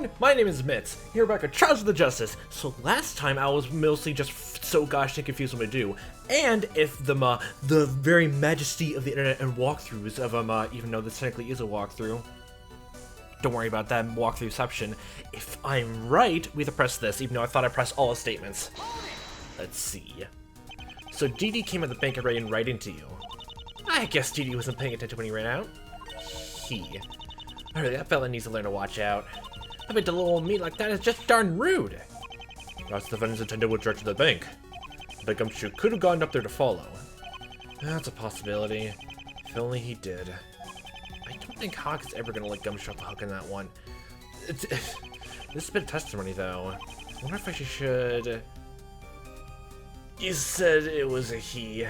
everyone, my name is Mitz, here back at Trials of the Justice. So last time I was mostly just so gosh dang confused what to do, and if the very majesty of the internet and walkthroughs of even though this technically is a walkthrough, don't worry about that walkthroughception. If I'm right, we have to press this, even though I thought I pressed all the statements. Let's see. So Dee came at the bank and ran right into you. I guess Dee wasn't paying attention when he ran out. Alright, that fella needs to learn to watch out. I bet the little old meat like that is just darn rude. That's the defendant's intended with direction to the bank. The gumshoe could have gone up there to follow. That's a possibility. If only he did. I don't think Hawk is ever gonna let Gumshoe off the hook in that one. This is a bit of testimony, though. I wonder if I should... You said it was a he.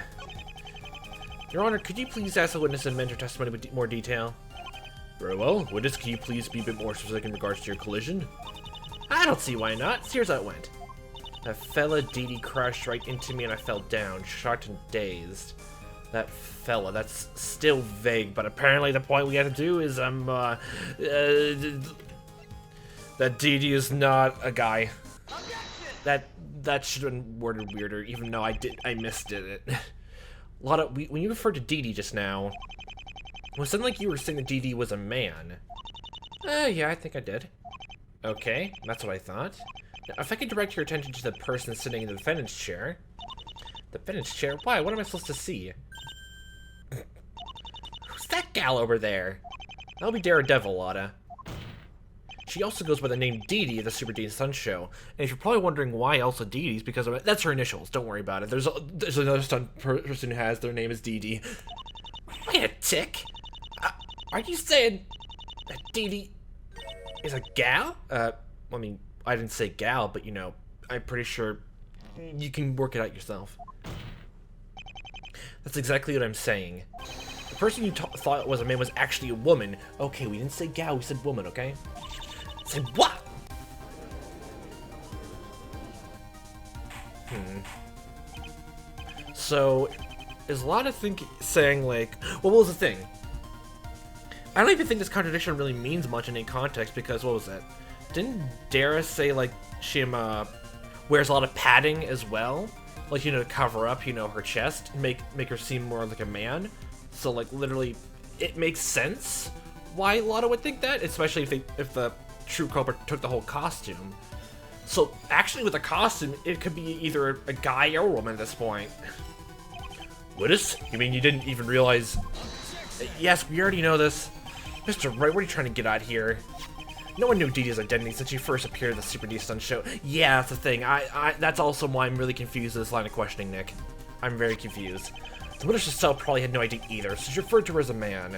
Your Honor, could you please ask the witness to amend her testimony with more detail? Very well. Witness, can you please be a bit more specific in regards to your collision? I don't see why not. Here's how it went. That fella Dee crashed right into me and I fell down, shocked and dazed. That fella, that's still vague, but apparently the point we have to do is, that Dee is not a guy. That should have been worded weirder, even though I missed it. When you referred to Dee just now, it sounded like you were saying that Dee was a man. Yeah, I think I did. Okay, that's what I thought. Now, if I could direct your attention to the person sitting in the defendant's chair. Defendant's chair? Why? What am I supposed to see? Who's that gal over there? That'll be Daredevil, Lotta. She also goes by the name Dee at the Super Dee Stunt Show. And if you're probably wondering why Elsa Dee's, because that's her initials. Don't worry about it. There's another stunt person who has their name is Dee. Wait a tick. Are you saying that Dee is a gal? I mean, I didn't say gal, but you know, I'm pretty sure you can work it out yourself. That's exactly what I'm saying. The person you thought was a man was actually a woman. Okay, we didn't say gal, we said woman, okay? Say what? So, is Lotta saying like, well, what was the thing? I don't even think this contradiction really means much in any context because, what was that? Didn't Dara say, like, she wears a lot of padding as well? Like, you know, to cover up, you know, her chest and make her seem more like a man? So, like, literally, it makes sense why Lotta would think that, especially if the true culprit took the whole costume. So, actually, with a costume, it could be either a guy or a woman at this point. Witness? You mean you didn't even realize... Yes, we already know this. Mr. Wright, what are you trying to get at here? No one knew Dee's identity since she first appeared at the Super Dee Stunt Show. Yeah, that's the thing. That's also why I'm really confused with this line of questioning, Nick. I'm very confused. The witness herself probably had no idea either, so she referred to her as a man.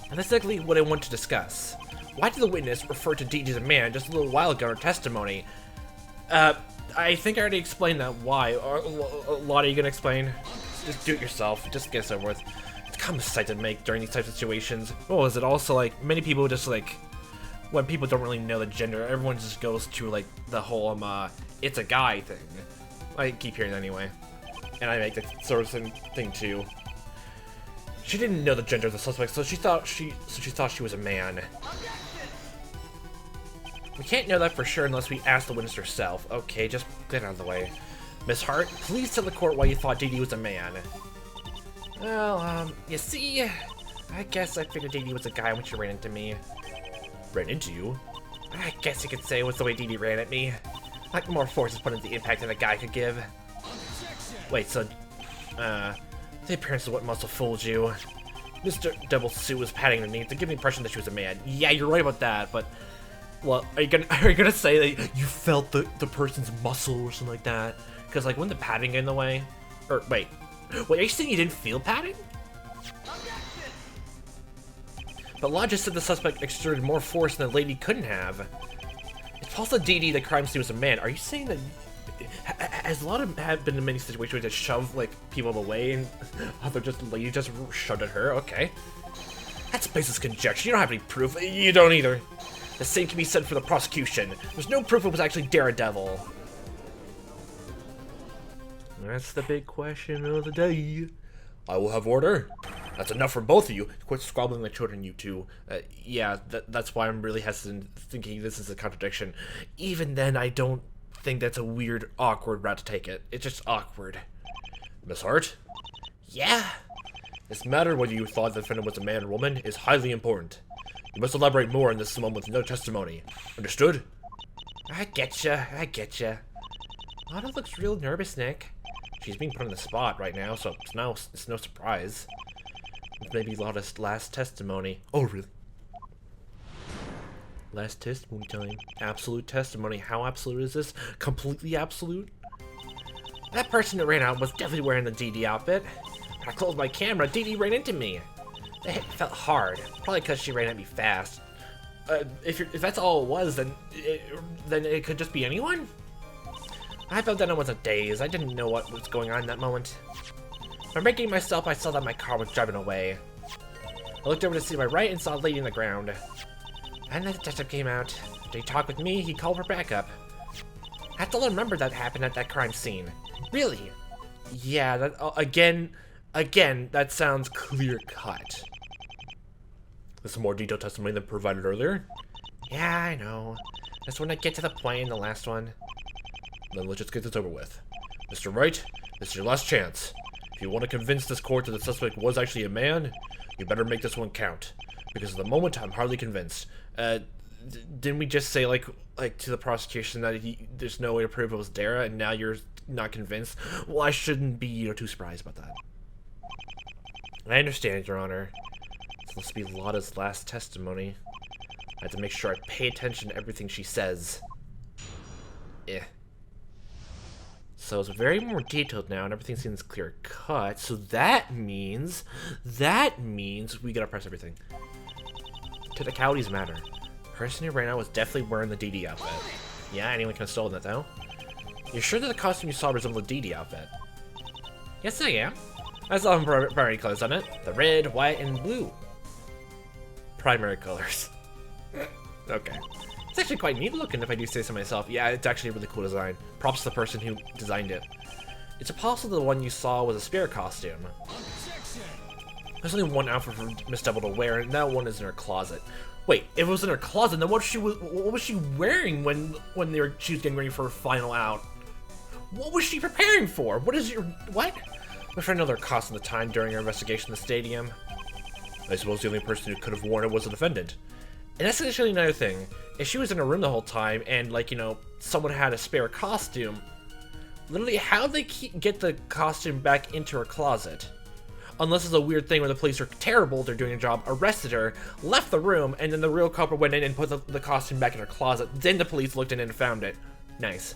And that's exactly what I want to discuss. Why did the witness refer to Dee as a man just a little while ago in her testimony? I think I already explained that. Why? Lotta, you gonna explain? Just do it yourself. Just get it over with. It's kind of a sight to make during these types of situations. What was it? Also, like, many people just, like, when people don't really know the gender, everyone just goes to, like, the whole, it's a guy thing. I keep hearing that anyway. And I make that sort of thing, too. She didn't know the gender of the suspect, so she thought she was a man. We can't know that for sure unless we ask the witness herself. Okay, just get out of the way. Miss Hart, please tell the court why you thought Dee was a man. Well, you see, I guess I figured Dee was a guy when she ran into me. Ran into you? I guess you could say it was the way Dee ran at me. Like more force is put into the impact than a guy could give. Wait, so, the appearance of what must have fooled you. Mr. Double Sue was patting her knee to give the impression that she was a man. Yeah, you're right about that, but... Well, are you gonna say that you felt the person's muscle or something like that? Because, like, wouldn't the padding get in the way? Or, wait, are you saying you didn't feel padding? But Law just said the suspect exerted more force than the lady couldn't have. It's possible Dee the crime scene was a man. Are you saying that... Has a lot of have been in many situations where they shove, like, people away and other lady just shoved at her? Okay. That's baseless conjecture. You don't have any proof. You don't either. The same can be said for the prosecution. There's no proof it was actually Daredevil. That's the big question of the day. I will have order. That's enough for both of you. Quit squabbling like children, you two. Yeah, that's why I'm really hesitant, thinking this is a contradiction. Even then, I don't think that's a weird, awkward route to take it. It's just awkward. Miss Hart? Yeah? This matter, whether you thought the defendant was a man or woman, is highly important. You must elaborate more on this one with no testimony. Understood? I getcha. Lana looks real nervous, Nick. She's being put on the spot right now, so it's no surprise. Maybe Lana's last testimony. Oh, really? Last testimony time. Absolute testimony. How absolute is this? Completely absolute? That person that ran out was definitely wearing the DD outfit. When I closed my camera, DD ran into me. The hit felt hard, probably because she ran at me fast. If that's all it was, then it could just be anyone? I felt that I wasn't dazed. I didn't know what was going on in that moment. By making myself, I saw that my car was driving away. I looked over to see my right and saw a lady on the ground. And the detective came out. Did he talk with me? He called for backup. I still remember that happened at that crime scene. Really? Yeah, that again, that sounds clear-cut. This is more detailed testimony than provided earlier? Yeah, I know. Just when I get to the point in the last one. Then let's just get this over with. Mr. Wright, this is your last chance. If you want to convince this court that the suspect was actually a man, you better make this one count. Because at the moment, I'm hardly convinced. Didn't we just say, like to the prosecution that there's no way to prove it was Dara, and now you're not convinced? Well, I shouldn't be, too surprised about that. I understand, Your Honor. This must be Lada's last testimony. I have to make sure I pay attention to everything she says. So it's very more detailed now, and everything seems clear cut. So that means we gotta press everything. Technicalities matter. The person who ran out was definitely wearing the DD outfit. Yeah, anyone can have stolen that though. You're sure that the costume you saw resembled the DD outfit? Yes, I am. I saw him primary colors on it. The red, white, and blue. Primary colors. Okay. It's actually quite neat looking if I do say so myself. Yeah, it's actually a really cool design. Props to the person who designed it. It's possible the one you saw was a spirit costume. There's only one outfit for Miss Devil to wear, and that one is in her closet. Wait, if it was in her closet, then what was she wearing when she was getting ready for her final out? What was she preparing for? What? My friend another cost of the time during our investigation in the stadium. I suppose the only person who could have worn it was the defendant. And that's actually another thing. If she was in a room the whole time and, someone had a spare costume, literally, how'd they get the costume back into her closet? Unless it's a weird thing where the police are terrible, they're doing a job, arrested her, left the room, and then the real culprit went in and put the costume back in her closet. Then the police looked in and found it. Nice.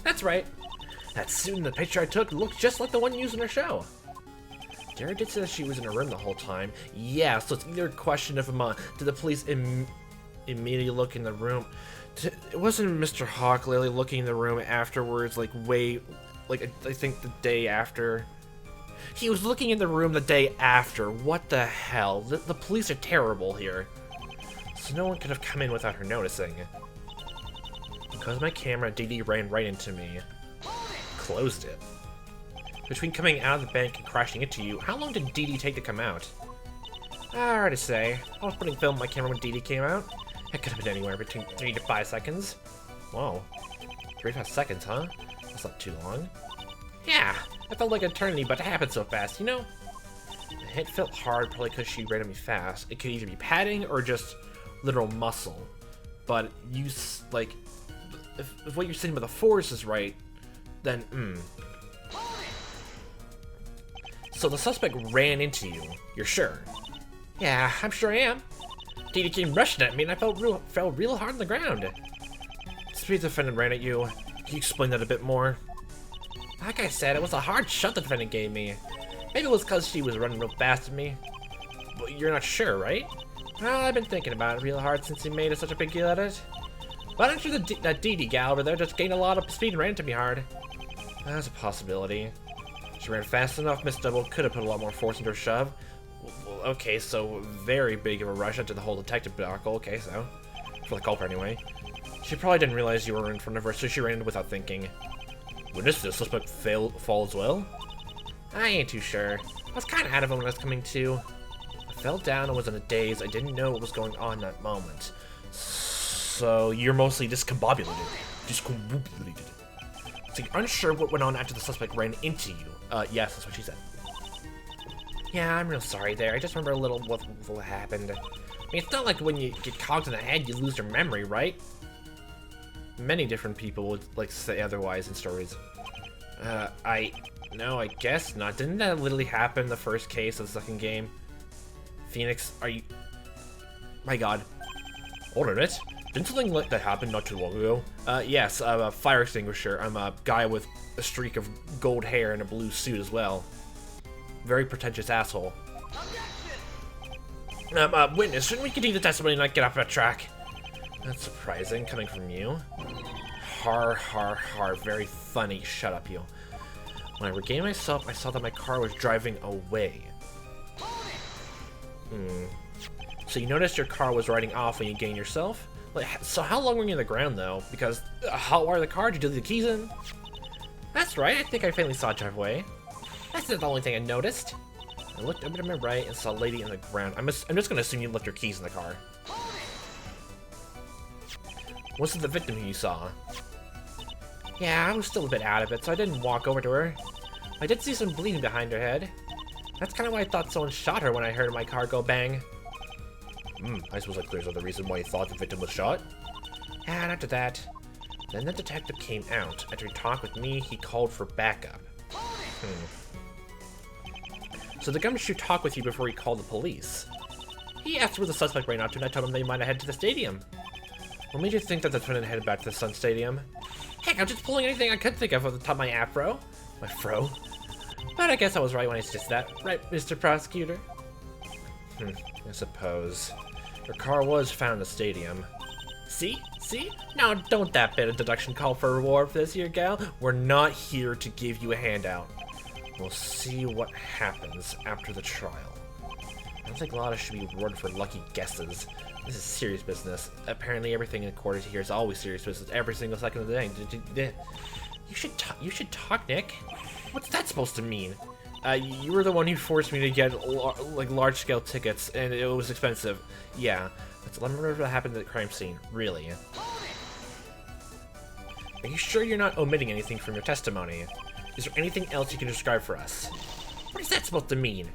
That's right. That suit in the picture I took looked just like the one used in her show. Dara did say that she was in her room the whole time. Yeah, so it's either a question of, did the police immediately look in the room? It wasn't Mr. Hawk literally looking in the room afterwards, I think the day after. He was looking in the room the day after. What the hell? The police are terrible here. So no one could have come in without her noticing. Because my camera, DD ran right into me. Closed it. Between coming out of the bank and crashing into you, how long did DD take to come out? Hard to say. I was putting film on my camera when DD came out. It could have been anywhere between 3 to 5 seconds. Whoa. 3 to 5 seconds, huh? That's not too long. Yeah, it felt like an eternity, but it happened so fast, The hit felt hard, probably because she ran at me fast. It could either be padding or just literal muscle. But if what you're saying about the force is right, then, So the suspect ran into you, you're sure? Yeah, I'm sure I am. DD came rushing at me and I fell real hard on the ground. The defendant ran at you. Can you explain that a bit more? Like I said, it was a hard shot the defendant gave me. Maybe it was because she was running real fast at me. But you're not sure, right? Well, I've been thinking about it real hard since he made such a big deal out of it. But I'm sure that DD gal over there just gained a lot of speed and ran into me hard. That's a possibility. She ran fast enough, Miss Double could have put a lot more force into her shove. Well, okay, so very big of a rush into the whole detective debacle. Okay, so for the culprit anyway. She probably didn't realize you were in front of her, so she ran without thinking. Witness the suspect fall as well? I ain't too sure. was kind of out of it when I was coming to. I fell down and was in a daze. I didn't know what was going on in that moment. So you're mostly discombobulated. Discombobulated. So you're unsure what went on after the suspect ran into you. Yes, that's what she said. Yeah, I'm real sorry there. I just remember a little what happened. I mean, it's not like when you get conked in the head, you lose your memory, right? Many different people would like to say otherwise in stories. No, I guess not. Didn't that literally happen in the first case of the second game? Phoenix, are you... My god. Hold on a minute. Didn't something like that happen not too long ago? Yes, I'm a fire extinguisher. I'm a guy with a streak of gold hair and a blue suit as well. Very pretentious asshole. Witness, shouldn't we continue the testimony and not get off that track? That's surprising, coming from you. Har, har, har. Very funny. Shut up, you. When I regained myself, I saw that my car was driving away. So you noticed your car was riding off when you gained yourself? Like, so how long were you on the ground, though? Because how are the car? Did you leave the keys in? That's right. I think I finally saw it drive away. That's not the only thing I noticed. I looked over to my right and saw a lady on the ground. I'm just gonna assume you left your keys in the car. Was it the victim who you saw? Yeah, I was still a bit out of it, so I didn't walk over to her. I did see some bleeding behind her head. That's kind of why I thought someone shot her when I heard my car go bang. I suppose that clears up the reason why you thought the victim was shot. And after that, then the detective came out. After he talked with me, he called for backup. So the gumshoe talked with you before he called the police. He asked where the suspect ran out to, and I told him they might have headed to the stadium. What made you think that the defendant headed back to the Sun Stadium? Heck, I'm just pulling anything I could think of off the top of my afro. My fro. But I guess I was right when I suggested that. Right, Mr. Prosecutor? I suppose. Your car was found in the stadium. See? See? Now don't that bit of deduction call for a reward for this here, gal? We're not here to give you a handout. We'll see what happens after the trial. I don't think Lotta should be rewarded for lucky guesses. This is serious business. Apparently everything in court here is always serious business every single second of the day. You should talk, Nick. What's that supposed to mean? You were the one who forced me to get like large-scale tickets, and it was expensive. Yeah, that's a lot that happened at the crime scene. Really? Are you sure you're not omitting anything from your testimony? Is there anything else you can describe for us? What is that supposed to mean?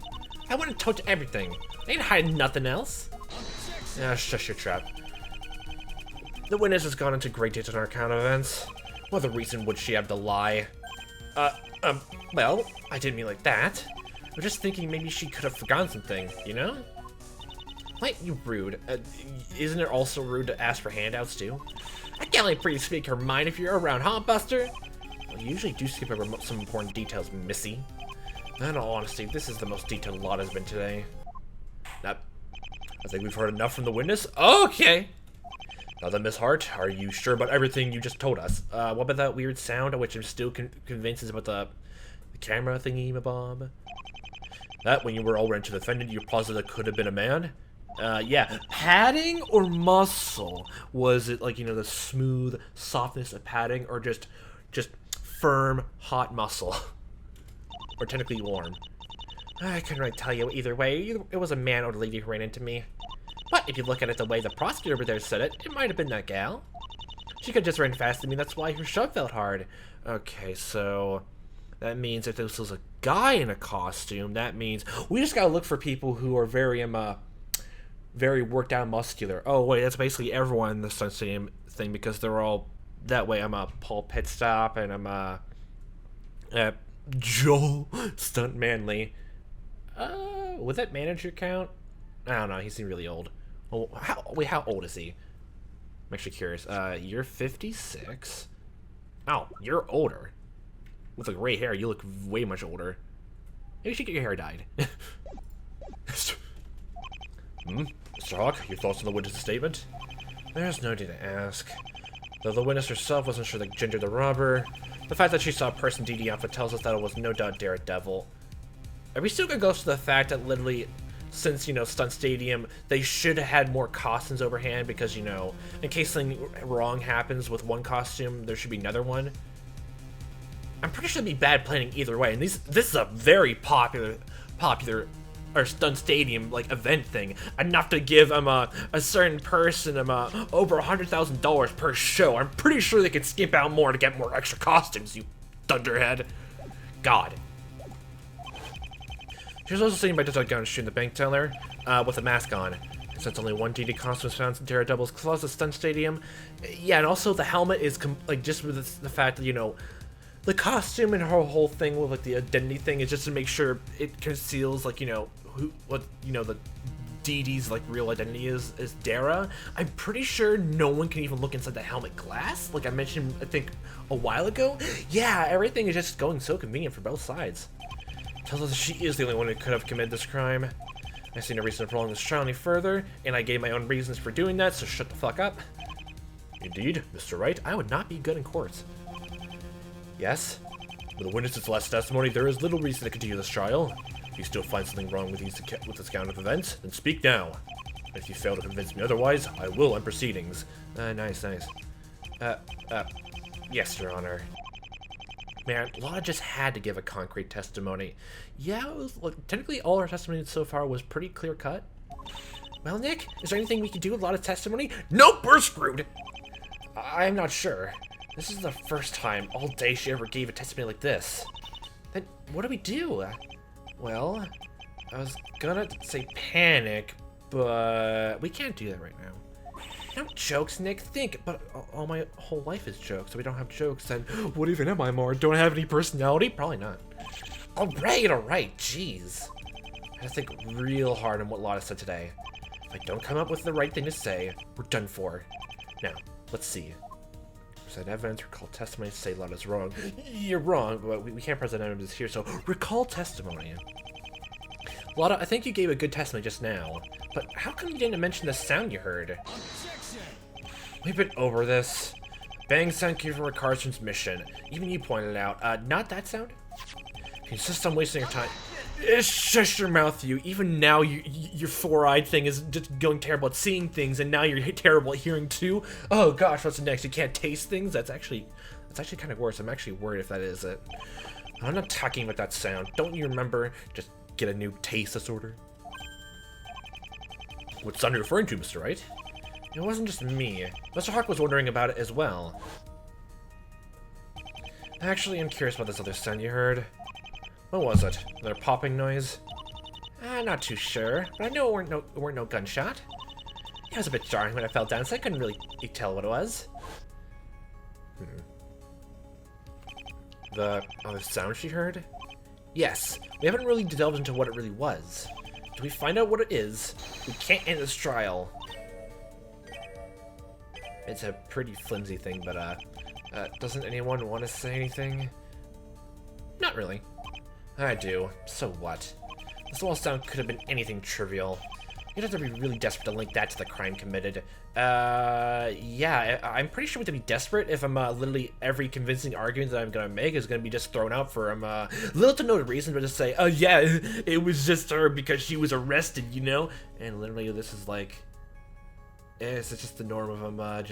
I went and told you everything. I ain't hiding nothing else. Shush your trap. The witness has gone into great detail on our account of events. What other reason would she have to lie? Well, I didn't mean like that. I'm just thinking maybe she could have forgotten something, you know? Why, you rude. Isn't it also rude to ask for handouts, too? I can't let pretty speak her mind if you're around, huh, Buster? Well, you usually do skip over some important details, Missy. In all honesty, this is the most detailed lot has been today. I think we've heard enough from the witness. Okay! Now then, Miss Hart, are you sure about everything you just told us? What about that weird sound, which I'm still convinced is about the camera thingy-mabob? That, when you were all into the defendant, you positive that could have been a man? Yeah. Padding or muscle? Was it like, you know, the smooth softness of padding, or just firm, hot muscle? Or technically warm? I couldn't really tell you either way. It was a man or a lady who ran into me. But if you look at it the way the prosecutor over there said it, it might have been that gal. She could just ran fast at me, that's why her shove felt hard. Okay, so that means if this was a guy in a costume, that means we just gotta look for people who are very very worked out, muscular. Oh wait, that's basically everyone in the Sun Stadium thing, because they're all that way. I'm Paul Pitstop, and I'm Joel Stunt Manley. Would that manager count? I don't know. He seemed really old. Well, how old is he? I'm actually curious. You're 56. Oh, you're older. With the gray hair, you look way much older. Maybe you should get your hair dyed. Mr. Hawk, your thoughts on the witness' statement? There's no need to ask. Though the witness herself wasn't sure that Ginger the robber, the fact that she saw a person DD outfit tells us that it was no doubt Daredevil. Are we still gonna go to the fact that literally, since, you know, Stunt Stadium, they should have had more costumes overhand because, you know, in case something wrong happens with one costume, there should be another one? I'm pretty sure it'd be bad planning either way, and this is a very popular popular or stunt stadium like event thing, enough to give a certain person over $100,000 per show. I'm pretty sure they could skip out more to get more extra costumes, you thunderhead. God. She was also seen by just a gun shooting the bank teller with a mask on. Since only one DD costume was found in Daredevil's closet stunt stadium. Yeah, and also the helmet is like just with the fact that, you know, the costume and her whole thing with like the identity thing is just to make sure it conceals, like, you know, the DD's like real identity is Dara. I'm pretty sure no one can even look inside the helmet glass, like I mentioned I think a while ago. Yeah, everything is just going so convenient for both sides. Tells us she is the only one who could have committed this crime. I see no reason to prolong this trial any further, and I gave my own reasons for doing that, so shut the fuck up. Indeed, Mr. Wright, I would not be good in court. Yes? With the witness's last testimony, there is little reason to continue this trial. If you still find something wrong with this account of events, then speak now. If you fail to convince me otherwise, I will end proceedings. Nice. Yes, Your Honor. Man, Lotta just had to give a concrete testimony. Yeah, it was, like, technically all her testimony so far was pretty clear-cut. Well, Nick, is there anything we can do with Lotta's testimony? Nope, we're screwed! I'm not sure. This is the first time all day she ever gave a testimony like this. Then what do we do? Well, I was gonna say panic, but we can't do that right now. No jokes, Nick. Think, but all my whole life is jokes, so we don't have jokes, then what even am I more? Don't I have any personality? Probably not. Alright, jeez. I have to think real hard on what Lotta said today. If I don't come up with the right thing to say, we're done for. Now, let's see. Present evidence, recall testimony to say Lotta's wrong. You're wrong, but we can't present evidence here, so recall testimony. Lotta, I think you gave a good testimony just now, but how come you didn't mention the sound you heard? We've been over this. Bang sound came from Ricard's transmission. Even you pointed it out. Not that sound? You insist on wasting your time. Shush your mouth, you. Even now, your four-eyed thing is just going terrible at seeing things, and now you're terrible at hearing too. Oh gosh, what's next? You can't taste things? That's actually kind of worse. I'm actually worried if that is it. I'm not talking about that sound. Don't you remember? Just get a new taste disorder. What sound are you referring to, Mr. Wright? It wasn't just me. Mr. Hawk was wondering about it as well. Actually, I'm curious about this other sound you heard. What was it? Another popping noise? Not too sure, but I know it weren't no gunshot. It was a bit jarring when I fell down, so I couldn't really tell what it was. The other sound she heard? Yes, we haven't really delved into what it really was. Till we find out what it is, we can't end this trial. It's a pretty flimsy thing, but doesn't anyone want to say anything? Not really. I do. So what? This little sound could have been anything trivial. You'd have to be really desperate to link that to the crime committed. Yeah, I'm pretty sure we have to be desperate if literally every convincing argument that I'm gonna make is gonna be just thrown out for little to no reason, but just say, oh yeah, it was just her because she was arrested, you know? And literally this is like, it's just the norm of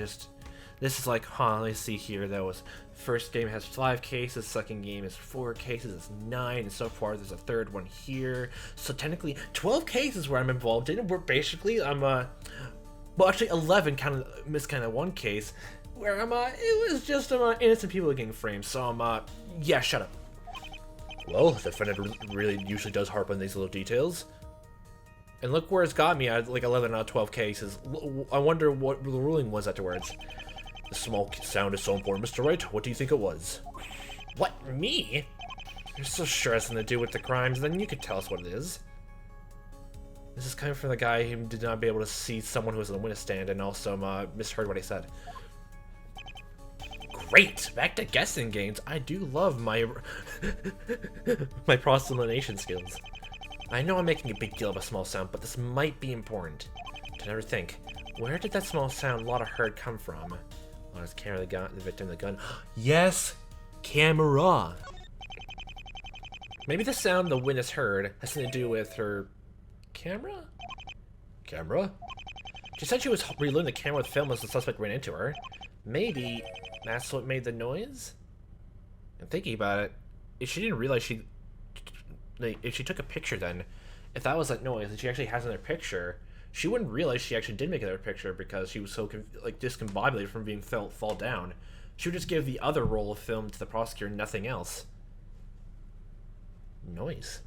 this is like, let's see here, that was, first game has 5 cases, second game is 4 cases, it's 9, and so far there's a third one here. So technically, 12 cases where I'm involved in, where basically well actually 11 miscounted one case, where it was just innocent people getting framed, so yeah, shut up. Well, the defendant really usually does harp on these little details. And look where it's got me at like 11 out of 12 cases. I wonder what the ruling was afterwards. The small sound is so important, Mr. Wright. What do you think it was? What, me? You're so sure it's something to do with the crimes, then you could tell us what it is. This is coming from the guy who did not be able to see someone who was in the witness stand and also misheard what he said. Great! Back to guessing games. I do love my my cross-elimination skills. I know I'm making a big deal of a small sound, but this might be important. To never think, where did that small sound Lotta heard come from? Lotta's camera got the victim of the gun. Yes! Camera! Maybe the sound the witness heard has something to do with her camera? Camera? She said she was reloading the camera with film as the suspect ran into her. Maybe that's what made the noise? I'm thinking about it. If she didn't realize like, if she took a picture, then if that was that noise and she actually has another picture, she wouldn't realize she actually did make another picture because she was so like discombobulated from being fall down. She would just give the other roll of film to the prosecutor, nothing else. Noise.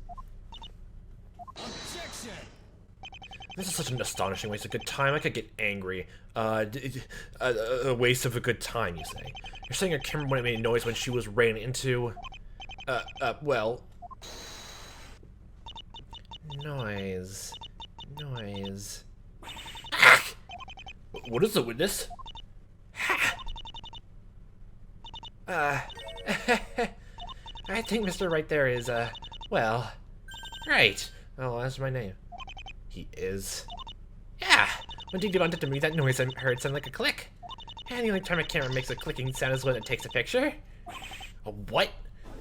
Objection! This is such an astonishing waste of good time. I could get angry. A waste of a good time, you say? You're saying your camera wouldn't make noise when she was ran into... well... Noise. Noise. Ah! What is the witness? Ha! I think Mr. Wright there is, well... Right. Oh, that's my name. He is. Yeah! When Dee wanted to me, that noise I heard sounded like a click. And the only time a camera makes a clicking sound is when it takes a picture. A what?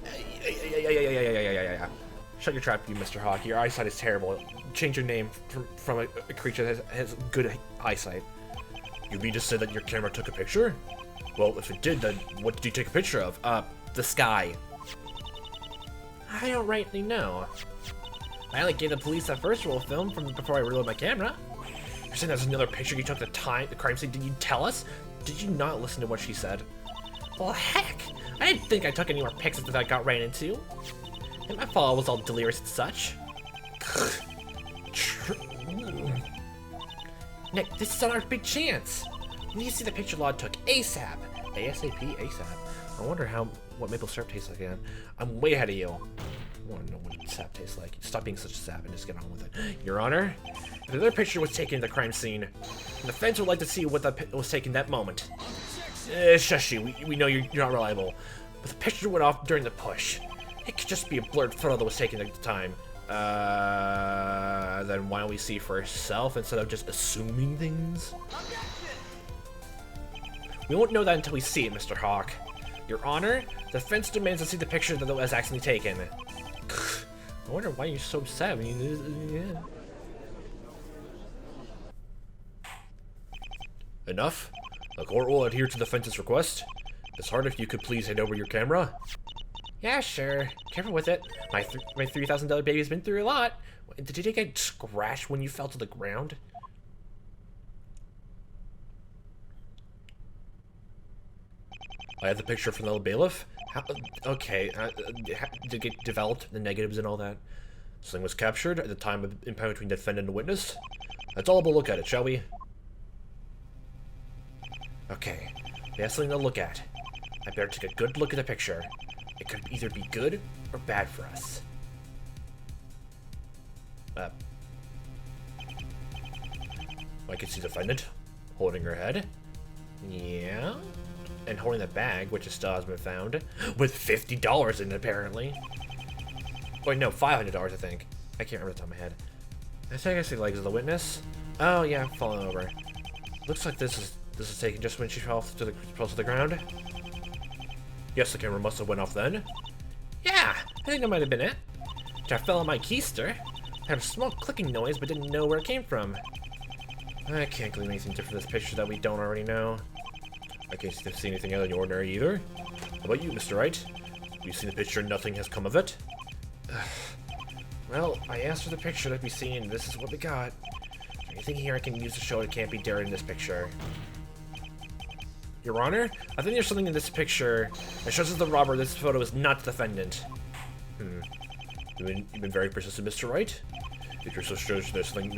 Yeah. Shut your trap, you Mr. Hawk. Your eyesight is terrible. Change your name from a creature that has good eyesight. You mean to say that your camera took a picture? Well, if it did, then what did you take a picture of? The sky. I don't rightly know. I only gave the police that first roll of film from before I reload my camera. You're saying there's another picture you took the crime scene? Did you tell us? Did you not listen to what she said? Well, heck! I didn't think I took any more pics that I got ran into. And my fall was all delirious and such. Nick, this is our big chance. We need to see the picture Laud took ASAP. ASAP? ASAP. I wonder what maple syrup tastes like again. I'm way ahead of you. I want to know what sap tastes like. Stop being such a sap and just get on with it. Your Honor, if another picture was taken in the crime scene, the defense would like to see what was taken that moment. Shush you. We know you're not reliable. But the picture went off during the push. It could just be a blurred photo that was taken at the time. Then why don't we see for ourselves instead of just assuming things? We won't know that until we see it, Mr. Hawk. Your Honor, the defense demands to see the picture that was accidentally taken. I wonder why you're so upset when you... Enough? The court will adhere to the defense's request. Ms. Hart, if you could please hand over your camera. Yeah, sure. Careful with it. My $3,000 baby's been through a lot. Did you get scratched when you fell to the ground? I have the picture from the bailiff. Okay, did it get developed, the negatives and all that? Something was captured at the time of impact between defendant and witness. Let's all have a look at it, shall we? Okay, we have something to look at. I better take a good look at the picture. It could either be good or bad for us. I can see the defendant holding her head. Yeah. And holding the bag, which still has been found, with $50 in it, apparently. Wait, no, $500, I think. I can't remember the top of my head. I think I see the legs of the witness. Oh, yeah, falling over. Looks like this is taken just when she fell to the ground. Yes, the camera must have went off then. Yeah, I think that might have been it. I fell on my keister. I heard a small clicking noise, but didn't know where it came from. I can't glean anything different from this picture that we don't already know. I can't see anything out of the ordinary either. How about you, Mr. Wright? We've seen the picture and nothing has come of it. Well, I asked for the picture that we seen, and this is what we got. Is there anything here I can use to show it can't be Darren in this picture? Your Honor, I think there's something in this picture that shows us the robber. This photo is not the defendant. You've been very persistent, Mr. Wright. If you're so sure there's something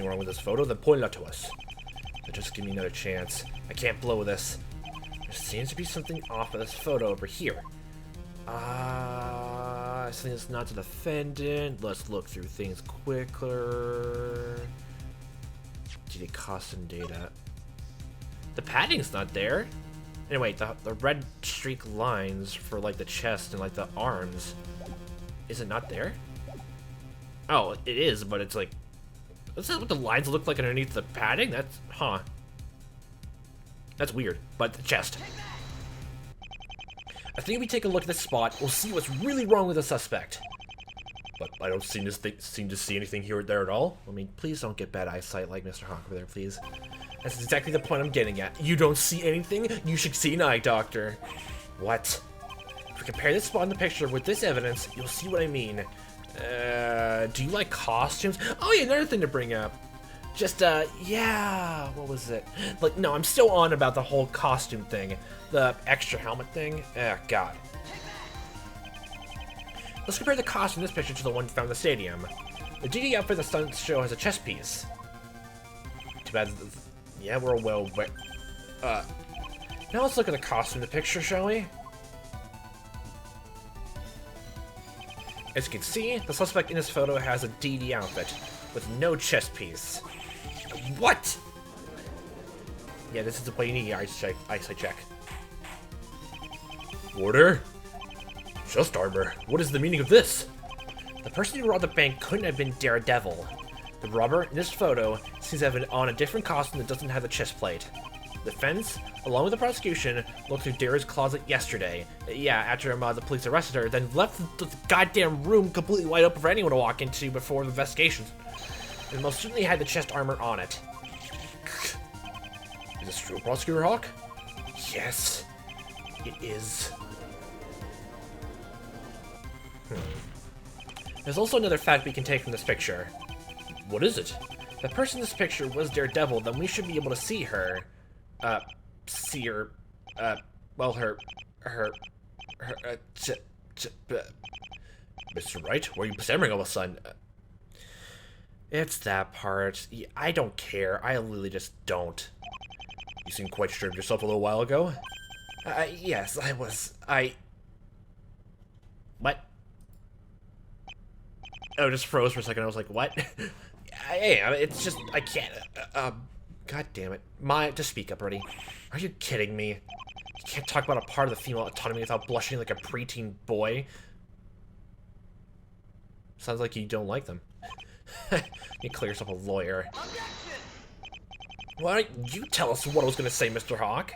wrong with this photo, then point it out to us. But just give me another chance. I can't blow this. There seems to be something off of this photo over here. Something that's not the defendant. Let's look through things quicker. GD cost and data. The padding's not there. Anyway, the red streak lines for like the chest and like the arms. Is it not there? Oh, it is, but it's like... Is that what the lines look like underneath the padding? That's... Huh. That's weird. But the chest. I think if we take a look at this spot, we'll see what's really wrong with the suspect. But I don't seem to see anything here or there at all. I mean, please don't get bad eyesight like Mr. Hawk over there, please. That's exactly the point I'm getting at. You don't see anything? You should see an eye doctor. What? If we compare this spot in the picture with this evidence, you'll see what I mean. Do you like costumes? Oh yeah, another thing to bring up. Just, yeah, what was it? Like, no, I'm still on about the whole costume thing. The extra helmet thing. God. Let's compare the costume in this picture to the one found in the stadium. The GD outfit the stunt show has a chest piece. Too bad. Yeah, we're well. Now let's look at the costume in the picture, shall we? As you can see, the suspect in this photo has a DD outfit with no chest piece. What? Yeah, this is what you need, eyesight check. Order? Chest armor. What is the meaning of this? The person who robbed the bank couldn't have been Daredevil. The robber in this photo seems to have been on a different costume that doesn't have the chest plate. The defense, along with the prosecution, looked through Dara's closet yesterday. Yeah, after the police arrested her, then left the goddamn room completely wide open for anyone to walk into before the investigation. And most certainly had the chest armor on it. Is this true, Prosecutor Hawk? Yes, it is. There's also another fact we can take from this picture. What is it? If the person in this picture was Daredevil, then we should be able to see her. Well, Mr. Wright, why are you stammering all of a sudden? It's that part. I don't care. I literally just don't. You seemed quite sure of yourself a little while ago. Yes, I was. What? Oh, just froze for a second. I was like, what? Yeah, it's just, I can't. God damn it. Just speak up, already. Are you kidding me? You can't talk about a part of the female autonomy without blushing like a preteen boy. Sounds like you don't like them. You call yourself a lawyer. Why don't you tell us what I was gonna say, Mr. Hawk?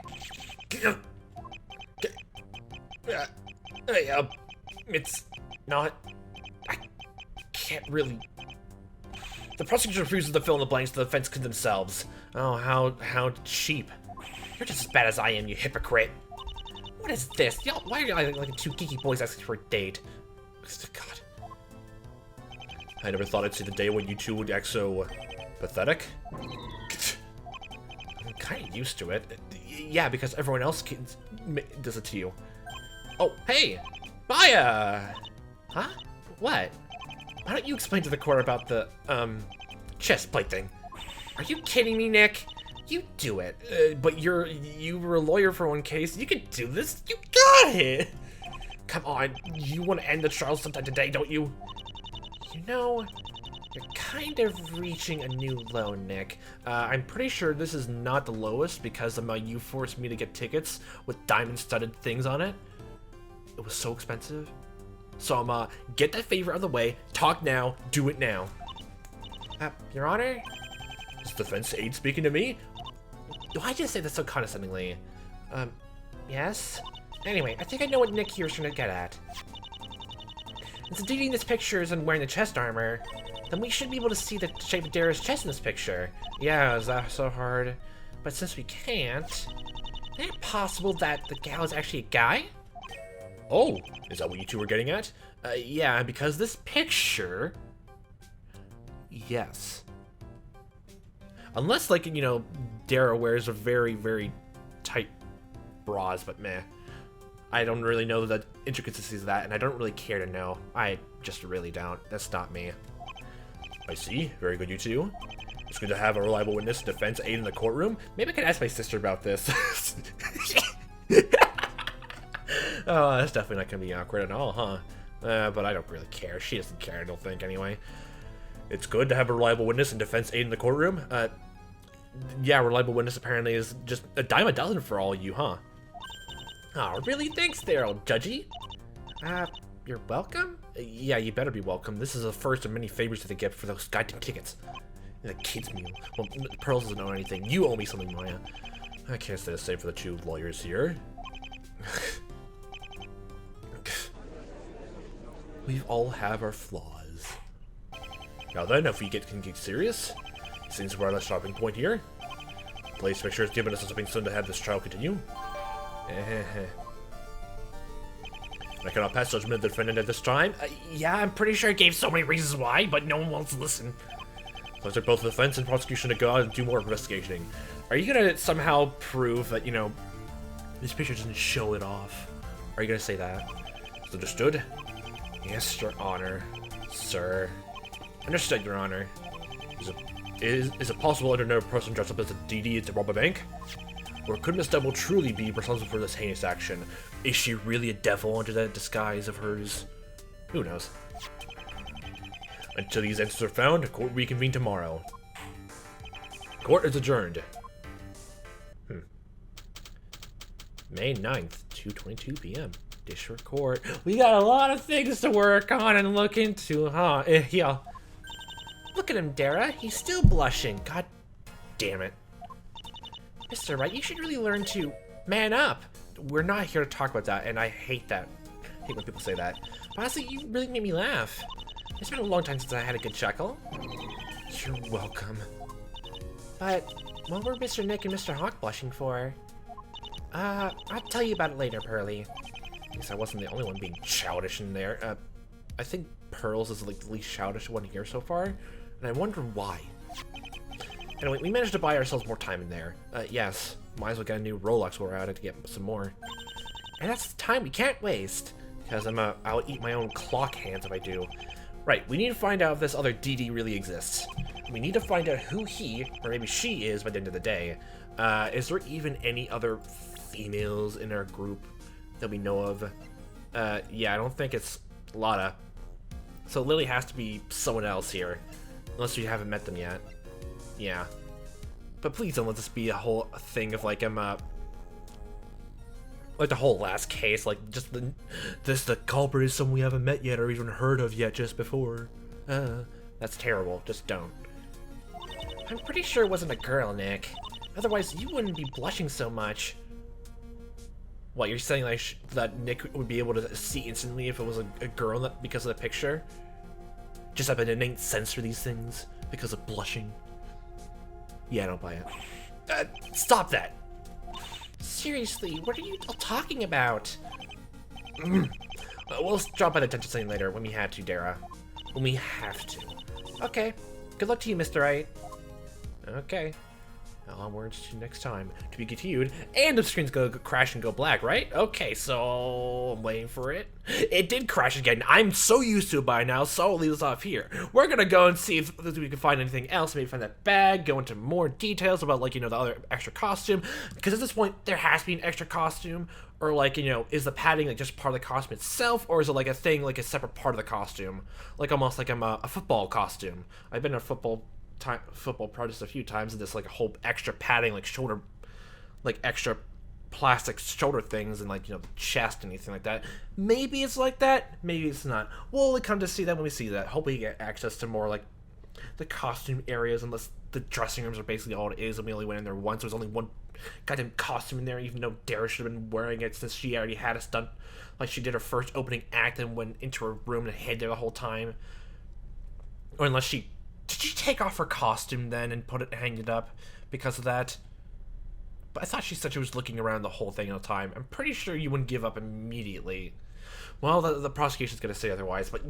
It's not... I can't really... The prosecutor refuses to fill in the blanks the defense could themselves. Oh, how cheap. You're just as bad as I am, you hypocrite. What is this? Y'all, why are you like two geeky boys asking for a date? God. I never thought I'd see the day when you two would act so pathetic. I'm kind of used to it. Yeah, because everyone else does it to you. Oh, hey! Maya! Huh? What? Why don't you explain to the court about the, chest plate thing? Are you kidding me, Nick? You do it. But you were a lawyer for one case. You can do this. You got it! Come on, you want to end the trial sometime today, don't you? You know, you're kind of reaching a new low, Nick. I'm pretty sure this is not the lowest because you forced me to get tickets with diamond-studded things on it. It was so expensive. So, get that favor out of the way. Talk now. Do it now. Your Honor? Is the defense aide speaking to me? Why'd you say that so condescendingly? Yes? Anyway, I think I know what Nick here is trying to get at. Since the DD in this picture isn't wearing the chest armor, then we should be able to see the shape of Dara's chest in this picture. Yeah, is that so hard? But since we can't, is it possible that the gal is actually a guy? Oh, is that what you two were getting at? Yeah, because this picture... Yes. Unless, like, you know, Dara wears a very, very tight bras, but meh. I don't really know the intricacies of that, and I don't really care to know. I just really don't. That's not me. I see. Very good, you two. It's good to have a reliable witness, defense aide in the courtroom. Maybe I could ask my sister about this. Oh, that's definitely not gonna be awkward at all, huh? But I don't really care. She doesn't care, I don't think, anyway. It's good to have a reliable witness and defense aide in the courtroom. Yeah, reliable witness apparently is just a dime a dozen for all you, huh? Oh, really? Thanks there, old judgy. You're welcome? Yeah, you better be welcome. This is the first of many favors that they get for those goddamn tickets. The kids meal. Well, Pearls doesn't owe anything. You owe me something, Maya. I can't say the same for the two lawyers here. We all have our flaws. Now then, if we can get serious, seems we're at a stopping point here. Police picture has given us something soon to have this trial continue. I cannot pass judgment of the defendant at this time. Yeah, I'm pretty sure I gave so many reasons why, but no one wants to listen. So I took both the defense and prosecution to go out and do more investigating. Are you gonna somehow prove that, you know, this picture doesn't show it off? Are you gonna say that? Is understood? Yes, Your Honor. Sir. Understood, Your Honor. Is it possible under another person dressed up as a DD to rob a bank? Or could Miss Devil truly be responsible for this heinous action? Is she really a devil under that disguise of hers? Who knows? Until these answers are found, court will reconvene tomorrow. Court is adjourned. May 9th, 2:22 p.m. District Court. We got a lot of things to work on and look into, huh? Yeah. Look at him, Dara. He's still blushing. God damn it. Mr. Wright, you should really learn to man up. We're not here to talk about that, and I hate that. I hate when people say that. But honestly, you really made me laugh. It's been a long time since I had a good chuckle. You're welcome. But what were Mr. Nick and Mr. Hawk blushing for? I'll tell you about it later, Pearly. I guess I wasn't the only one being childish in there. I think Pearls is like the least childish one here so far, and I wonder why. Anyway, we managed to buy ourselves more time in there. Yes, might as well get a new Rolex while we're at it to get some more. And that's the time we can't waste, because I'll eat my own clock hands if I do. Right, we need to find out if this other DD really exists. We need to find out who he, or maybe she is by the end of the day. Is there even any other females in our group that we know of? Yeah, I don't think it's Lotta. So Lily has to be someone else here, unless we haven't met them yet. Yeah. But please don't let this be a whole thing of like, like the whole last case, like just the culprit is someone we haven't met yet or even heard of yet just before. That's terrible. Just don't. I'm pretty sure it wasn't a girl, Nick. Otherwise, you wouldn't be blushing so much. What, you're saying like that Nick would be able to see instantly if it was a girl because of the picture? Just have an innate sense for these things because of blushing? Yeah, I don't buy it. Stop that! Seriously, what are you all talking about? We'll drop by the attention setting later when we have to, Dara. When we have to. Okay. Good luck to you, Mr. Wright. Okay. Onwards to next time. To be continued. And the screen's gonna crash and go black, right? Okay, so I'm waiting for it. It did crash again. I'm so used to it by now, so I'll leave this off here. We're gonna go and see if we can find anything else. Maybe find that bag, go into more details about, like, you know, the other extra costume. Because at this point, there has to be an extra costume. Or, like, you know, is the padding, like, just part of the costume itself? Or is it, like, a thing, like, a separate part of the costume? Like, almost like I'm a football costume. I've been in a football projects a few times, and this like a whole extra padding, like shoulder, like extra plastic shoulder things, and like, you know, the chest and anything like that. Maybe it's like that, maybe it's not. We'll only come to see that when we see that. Hopefully get access to more like the costume areas, unless the dressing rooms are basically all it is, and we only went in there once. There was only one goddamn costume in there, even though Dara should have been wearing it since she already had a stunt, like she did her first opening act and went into her room and hid there the whole time. Or unless did she take off her costume then and hang it up because of that? But I thought she said she was looking around the whole thing all the time. I'm pretty sure you wouldn't give up immediately. Well, the prosecution's gonna say otherwise, but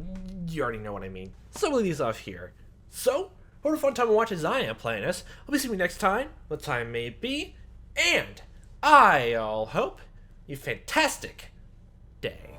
you already know what I mean. So we'll leave these off here. So, what a fun time to watch as I am playing this. I'll be seeing you next time, what time may it be, and I all hope you fantastic day.